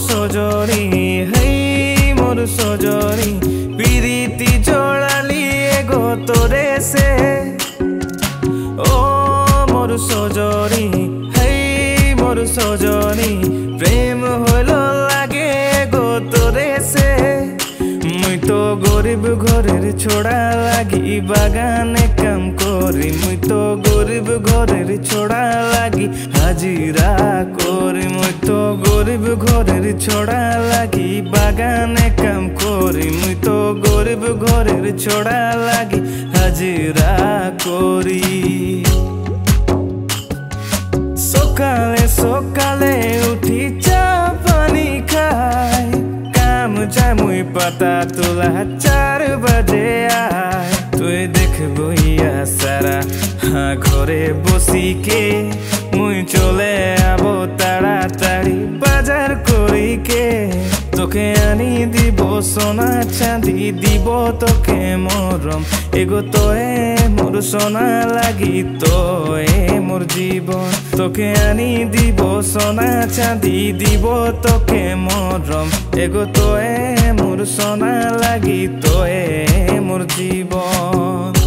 সজনী হেই মোর সজনী পিরিতি জড়ালি গো তোরে সে ও মোর সজনী হেই মোর সজনী প্রেম হইল লাগে গো তোরে সে মুই তো গরিব ঘরের ছোড়া লাগি বাগানে কাম করি মুই তো গরিব ঘরের ছোড়া লাগি হাজিরা করি মুই তো গরিব ঘরের ছোড়া লাগি বাগানে কাম করি মুই তো গরিব ঘরের ছোড়া লাগি হাজিরা করি সকালে সকালে উঠি চা পানি খাই কাম যায় মুই পাতা তোলা 4 বাজে আয় তুই দেখ বইয়া সারা ঘরে বসি কে মুই চলে আবো তাড়াতাড়ি বাজার করি কে তোকে আনি দিব সোনা চাঁদি দিব তোকে মরম এগো তোয়ে মোর সোনা লাগি তোয়ে মোর জীবন তোকে আনি দিব সোনা চাঁদি দিব তোকে মরম এগো তোয়ে মোর সোনা লাগি তোয়ে মোর জীবন।